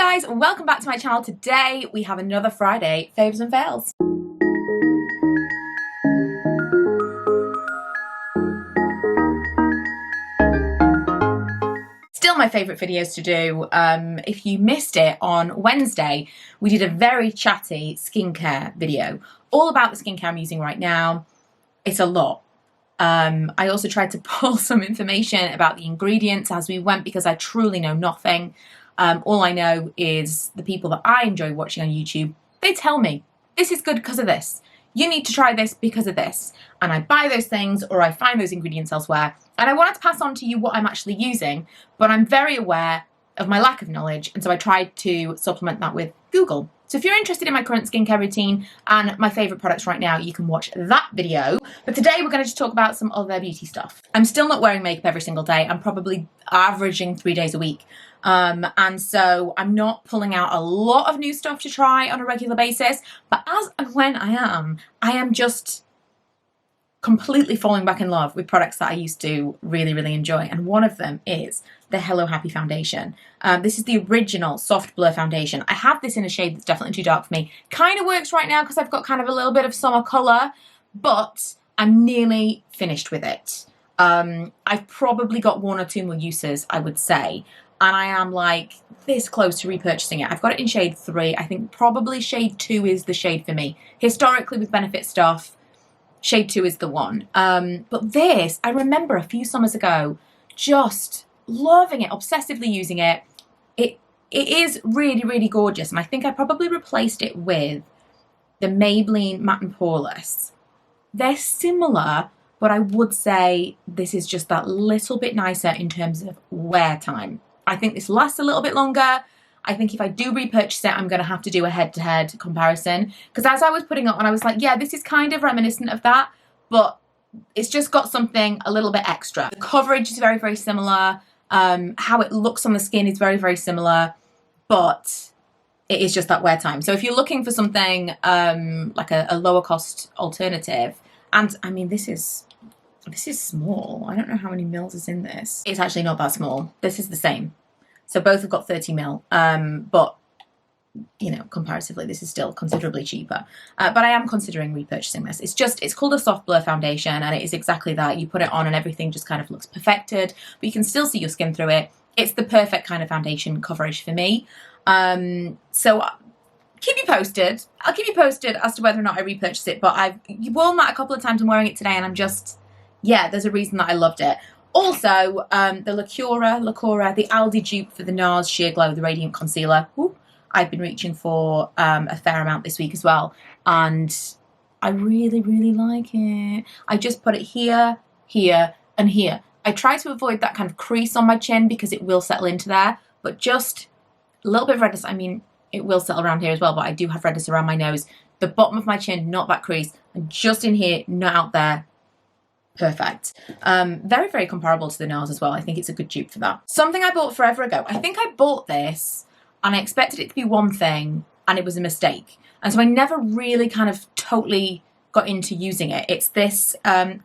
Hi guys, welcome back to my channel. Today we have another Friday faves and fails. Still my favourite videos to do. If you missed it on Wednesday, we did a very chatty skincare video all about the skincare I'm using right now. It's a lot. I also tried to pull some information about the ingredients as we went because I truly know nothing. All I know is the people that I enjoy watching on YouTube, they tell me, this is good because of this. You need to try this because of this. And I buy those things or I find those ingredients elsewhere. And I wanted to pass on to you what I'm actually using, but I'm very aware of my lack of knowledge. And so I tried to supplement that with Google. So if you're interested in my current skincare routine and my favourite products right now, you can watch that video. But today we're going to just talk about some other beauty stuff. I'm still not wearing makeup every single day. I'm probably averaging 3 days a week. And so I'm not pulling out a lot of new stuff to try on a regular basis. But as and when I am just completely falling back in love with products that I used to really, really enjoy. And one of them is the Hello Happy foundation. This is the original soft blur foundation. I have this in a shade that's definitely too dark for me. Kind of works right now because I've got kind of a little bit of summer colour, but I'm nearly finished with it. I've probably got 1 or 2 more uses, I would say. And I am like this close to repurchasing it. I've got it in shade 3. I think probably shade 2 is the shade for me. Historically with Benefit stuff, shade 2 is the one. But this, I remember a few summers ago, just loving it, obsessively using it. It is really, really gorgeous. And I think I probably replaced it with the Maybelline Matte and Poreless. They're similar, but I would say this is just that little bit nicer in terms of wear time. I think this lasts a little bit longer. I think if I do repurchase it, I'm going to have to do a head-to-head comparison. Because as I was putting it on, I was like, yeah, this is kind of reminiscent of that, but it's just got something a little bit extra. The coverage is very, very similar. How it looks on the skin is very, very similar, but it is just that wear time. So if you're looking for something like a lower cost alternative, and I mean, this is small. I don't know how many mils is in this. It's actually not that small. This is the same. So both have got 30 mil, but you know, comparatively, this is still considerably cheaper. But I am considering repurchasing this. It's called a soft blur foundation, and it is exactly that. You put it on and everything just kind of looks perfected, but you can still see your skin through it. It's the perfect kind of foundation coverage for me. So keep you posted. I'll keep you posted as to whether or not I repurchase it, but I've worn that a couple of times. I'm wearing it today, and I'm just, yeah, there's a reason that I loved it. Also, the Lacura, the Aldi dupe for the NARS Sheer Glow, the Radiant Concealer. Ooh, I've been reaching for a fair amount this week as well. And I really, really like it. I just put it here, here, and here. I try to avoid that kind of crease on my chin because it will settle into there. But just a little bit of redness. I mean, it will settle around here as well, but I do have redness around my nose. The bottom of my chin, not that crease. And just in here, not out there. Perfect. Very, very comparable to the NARS as well. I think it's a good dupe for that. Something I bought forever ago. I think I bought this and I expected it to be one thing and it was a mistake. And so I never really kind of totally got into using it. It's this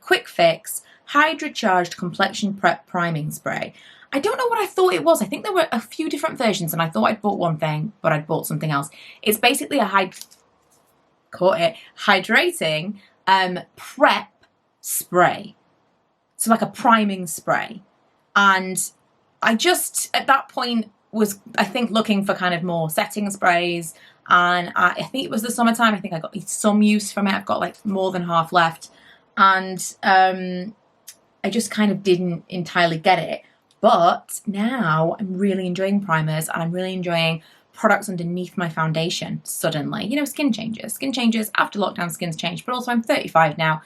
Quick Fix Hydra Charged Complexion Prep Priming Spray. I don't know what I thought it was. I think there were a few different versions and I thought I'd bought one thing, but I'd bought something else. It's basically a hydrating prep spray, so like a priming spray. And I just at that point was, I think, looking for kind of more setting sprays, and I think it was the summertime. I think I got some use from it. I've got like more than half left, and I just kind of didn't entirely get it. But now I'm really enjoying primers and I'm really enjoying products underneath my foundation. Suddenly, you know, skin changes after lockdown. Skin's changed, but also I'm 35 now.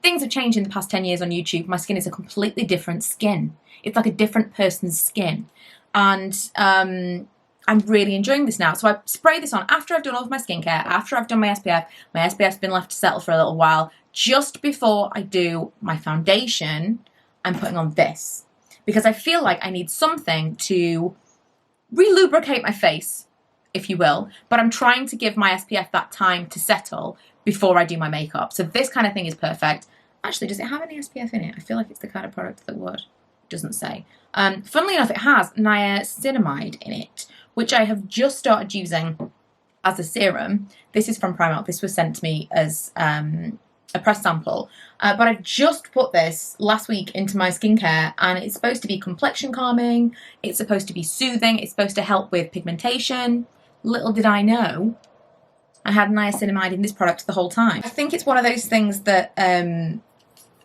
Things have changed in the past 10 years on YouTube. My skin is a completely different skin. It's like a different person's skin. And I'm really enjoying this now. So I spray this on after I've done all of my skincare, after I've done my SPF. My SPF's been left to settle for a little while. Just before I do my foundation, I'm putting on this. Because I feel like I need something to re-lubricate my face, if you will. But I'm trying to give my SPF that time to settle before I do my makeup. So this kind of thing is perfect. Actually, does it have any SPF in it? I feel like it's the kind of product that would. It doesn't say. Funnily enough, it has niacinamide in it, which I have just started using as a serum. This is from Primark. This was sent to me as a press sample, but I've just put this last week into my skincare, and it's supposed to be complexion calming, it's supposed to be soothing, it's supposed to help with pigmentation. Little did I know I had niacinamide in this product the whole time. I think it's one of those things that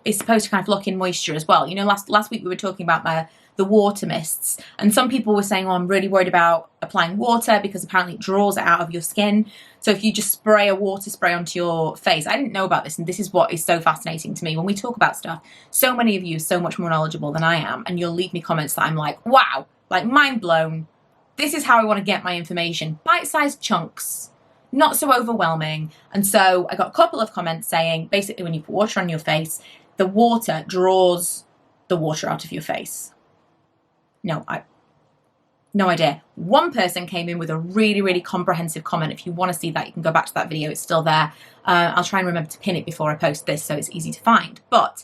is supposed to kind of lock in moisture as well. You know, last week we were talking about the water mists, and some people were saying, oh, I'm really worried about applying water because apparently it draws it out of your skin. So if you just spray a water spray onto your face, I didn't know about this, and this is what is so fascinating to me. When we talk about stuff, so many of you are so much more knowledgeable than I am, and you'll leave me comments that I'm like, wow, like mind blown. This is how I want to get my information. Bite-sized chunks, not so overwhelming. And so I got a couple of comments saying, basically when you put water on your face, the water draws the water out of your face. No idea. One person came in with a really, really comprehensive comment. If you want to see that, you can go back to that video. It's still there. I'll try and remember to pin it before I post this so it's easy to find. But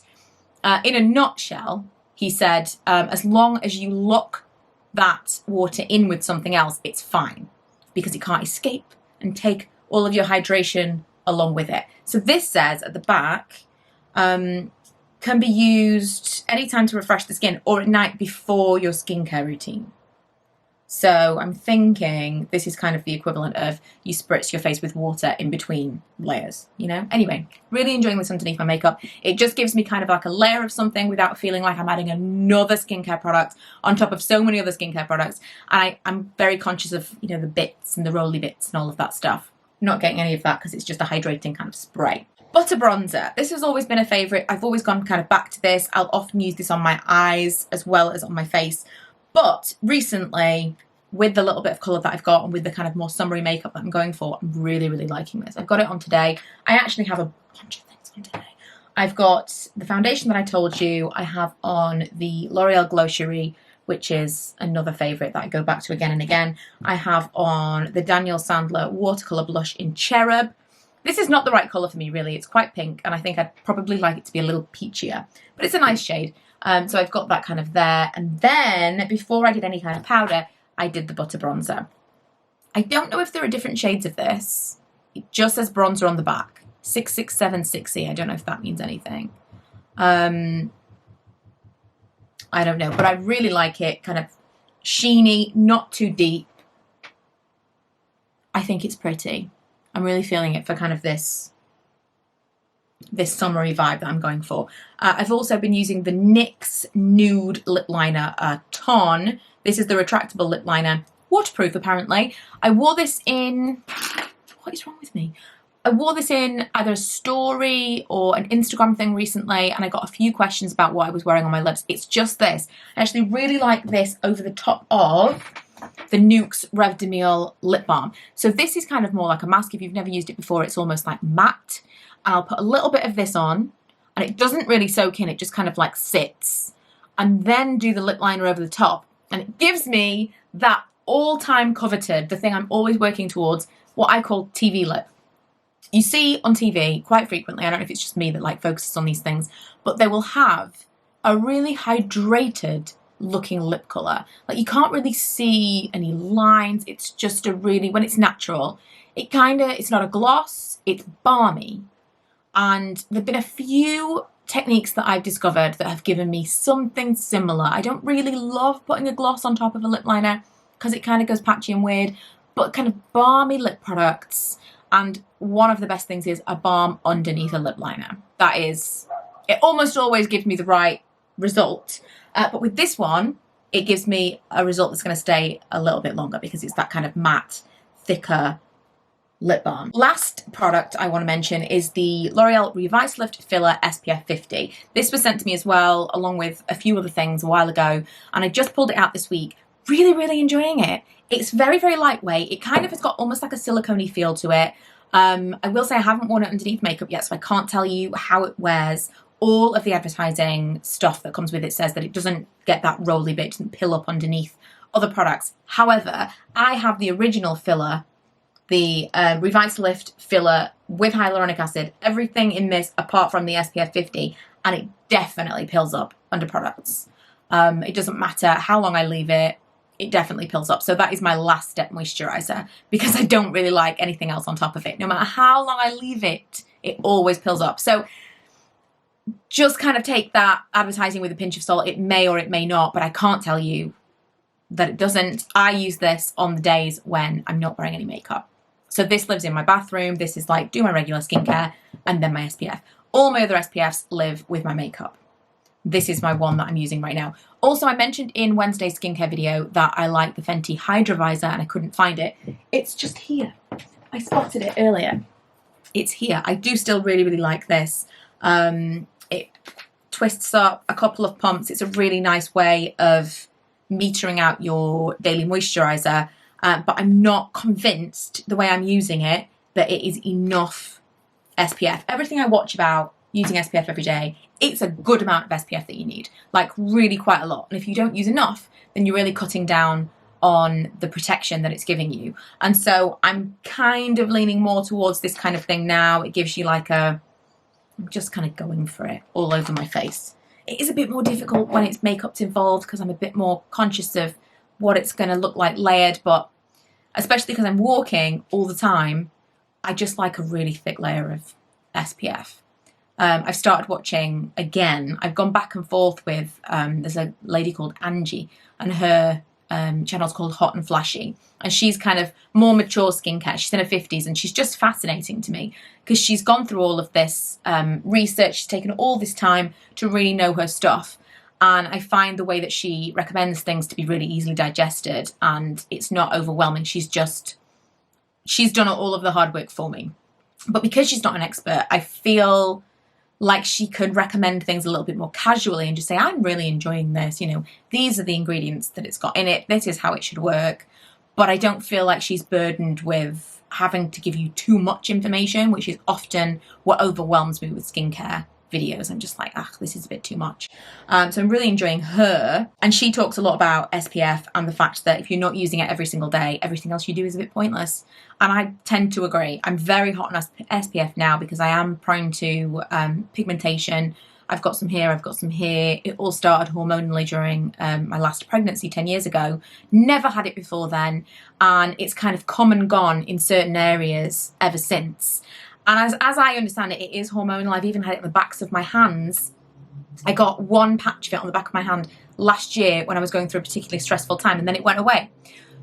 in a nutshell, he said, as long as you lock that water in with something else, it's fine because it can't escape and take all of your hydration along with it. So this says at the back, can be used anytime to refresh the skin or at night before your skincare routine. So I'm thinking this is kind of the equivalent of you spritz your face with water in between layers, you know? Anyway, really enjoying this underneath my makeup. It just gives me kind of like a layer of something without feeling like I'm adding another skincare product on top of so many other skincare products. And I'm very conscious of, you know, the bits and the roly bits and all of that stuff. I'm not getting any of that because it's just a hydrating kind of spray. Butter bronzer. This has always been a favourite. I've always gone kind of back to this. I'll often use this on my eyes as well as on my face. But recently, with the little bit of colour that I've got and with the kind of more summery makeup that I'm going for, I'm really, really liking this. I've got it on today. I actually have a bunch of things on today. I've got the foundation that I told you. I have on the L'Oreal Glow Cherie, which is another favourite that I go back to again and again. I have on the Daniel Sandler Watercolour Blush in Cherub. This is not the right colour for me, really. It's quite pink, and I think I'd probably like it to be a little peachier. But it's a nice shade. So I've got that kind of there. And then, before I did any kind of powder, I did the butter bronzer. I don't know if there are different shades of this. It just says bronzer on the back. 6676E. I don't know if that means anything. I don't know. But I really like it. Kind of sheeny, not too deep. I think it's pretty. I'm really feeling it for kind of this summery vibe that I'm going for. I've also been using the NYX Nude Lip Liner a ton. This is the retractable lip liner, waterproof apparently. I wore this in, what is wrong with me? I wore this in either a story or an Instagram thing recently, and I got a few questions about what I was wearing on my lips. It's just this. I actually really like this over the top of the NYX Rev de Miel lip balm. So this is kind of more like a mask. If you've never used it before, it's almost like matte. And I'll put a little bit of this on, and it doesn't really soak in, it just kind of like sits. And then do the lip liner over the top. And it gives me that all-time coveted, the thing I'm always working towards, what I call TV lip. You see on TV quite frequently, I don't know if it's just me that like focuses on these things, but they will have a really hydrated looking lip colour. Like you can't really see any lines. It's just a really, when it's natural, it's not a gloss, it's balmy. And there've been a few techniques that I've discovered that have given me something similar. I don't really love putting a gloss on top of a lip liner because it kind of goes patchy and weird, but kind of balmy lip products. And one of the best things is a balm underneath a lip liner. It almost always gives me the right result. But with this one, it gives me a result that's going to stay a little bit longer because it's that kind of matte, thicker lip balm. Last product I want to mention is the L'Oreal Revitalift Filler SPF 50. This was sent to me as well, along with a few other things a while ago, and I just pulled it out this week. Really, really enjoying it. It's very, very lightweight. It kind of has got almost like a silicone-y feel to it. I will say I haven't worn it underneath makeup yet, so I can't tell you how it wears. All of the advertising stuff that comes with it says that it doesn't get that roly bit, it doesn't pill up underneath other products. However, I have the original filler, the Revitalift filler with hyaluronic acid, everything in this apart from the SPF 50, and it definitely pills up under products. It doesn't matter how long I leave it. it definitely pills up. So that is my last step moisturizer, because I don't really like anything else on top of it. No matter how long I leave it, it always pills up. So just kind of take that advertising with a pinch of salt. It may or it may not, but I can't tell you that it doesn't. I use this on the days when I'm not wearing any makeup. So this lives in my bathroom. This is like, do my regular skincare and then my SPF. All my other SPFs live with my makeup. This is my one that I'm using right now. Also, I mentioned in Wednesday's skincare video that I like the Fenty Hydra Visor and I couldn't find it. It's just here. I spotted it earlier. It's here. I do still really, really like this. It twists up a couple of pumps. It's a really nice way of metering out your daily moisturizer. But I'm not convinced, the way I'm using it, that it is enough SPF. Everything I watch about using SPF every day, it's a good amount of SPF that you need, like really quite a lot. And if you don't use enough, then you're really cutting down on the protection that it's giving you. And so I'm kind of leaning more towards this kind of thing now. It gives you like I'm just kind of going for it all over my face. It is a bit more difficult when it's makeup's involved because I'm a bit more conscious of what it's going to look like layered, but especially because I'm walking all the time, I just like a really thick layer of SPF. I've started watching again. I've gone back and forth with, there's a lady called Angie, and her channel's called Hot and Flashy, and she's kind of more mature skincare. She's in her 50s and she's just fascinating to me because she's gone through all of this research. She's taken all this time to really know her stuff. And I find the way that she recommends things to be really easily digested and it's not overwhelming. She's done all of the hard work for me. But because she's not an expert, I feel like she could recommend things a little bit more casually and just say, I'm really enjoying this. You know, these are the ingredients that it's got in it. This is how it should work. But I don't feel like she's burdened with having to give you too much information, which is often what overwhelms me with skincare videos. I'm just like, this is a bit too much. So I'm really enjoying her. And she talks a lot about SPF and the fact that if you're not using it every single day, everything else you do is a bit pointless. And I tend to agree. I'm very hot on SPF now because I am prone to pigmentation. I've got some here, I've got some here. It all started hormonally during my last pregnancy 10 years ago. Never had it before then. And it's kind of come and gone in certain areas ever since. And as I understand it, it is hormonal. I've even had it on the backs of my hands. I got one patch of it on the back of my hand last year when I was going through a particularly stressful time, and then it went away.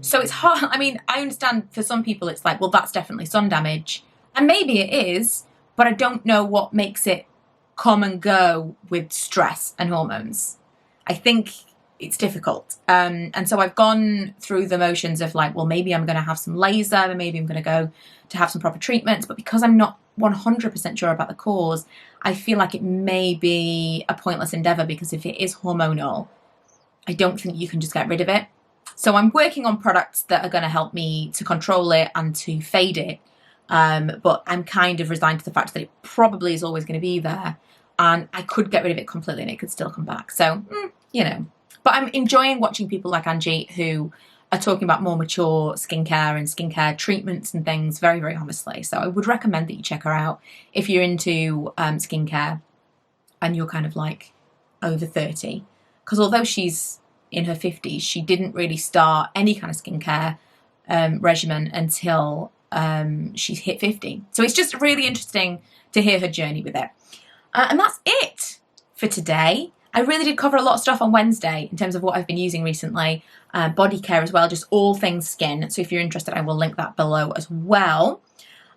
So it's hard. I mean, I understand for some people it's like, well, that's definitely sun damage. And maybe it is, but I don't know what makes it come and go with stress and hormones. I think it's difficult. And so I've gone through the motions of like, well, maybe I'm going to have some laser, maybe I'm going to go to have some proper treatments. But because I'm not 100% sure about the cause, I feel like it may be a pointless endeavor, because if it is hormonal, I don't think you can just get rid of it. So I'm working on products that are going to help me to control it and to fade it. But I'm kind of resigned to the fact that it probably is always going to be there, and I could get rid of it completely and it could still come back. So, you know, but I'm enjoying watching people like Angie who are talking about more mature skincare and skincare treatments and things very, very honestly. So I would recommend that you check her out if you're into skincare and you're kind of like over 30. Because although she's in her 50s, she didn't really start any kind of skincare regimen until she's hit 50. So it's just really interesting to hear her journey with it. And that's it for today. I really did cover a lot of stuff on Wednesday in terms of what I've been using recently. Body care as well, just all things skin. So if you're interested, I will link that below as well.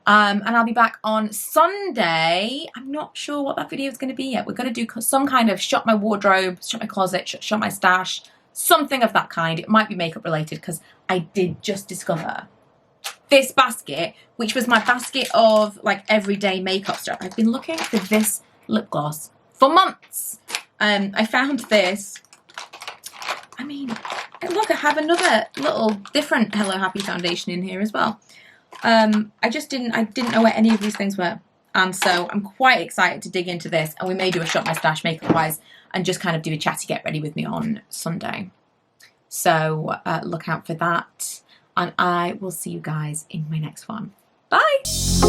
And I'll be back on Sunday. I'm not sure what that video is going to be yet. We're going to do some kind of shop my wardrobe, shop my closet, shop my stash, something of that kind. It might be makeup related because I did just discover this basket, which was my basket of like everyday makeup stuff. I've been looking for this lip gloss for months. I found this. I mean, look, I have another little different Hello Happy foundation in here as well. I didn't know where any of these things were. And so I'm quite excited to dig into this, and we may do a shop my stash makeup wise and just kind of do a chatty get ready with me on Sunday. So look out for that, and I will see you guys in my next one. Bye.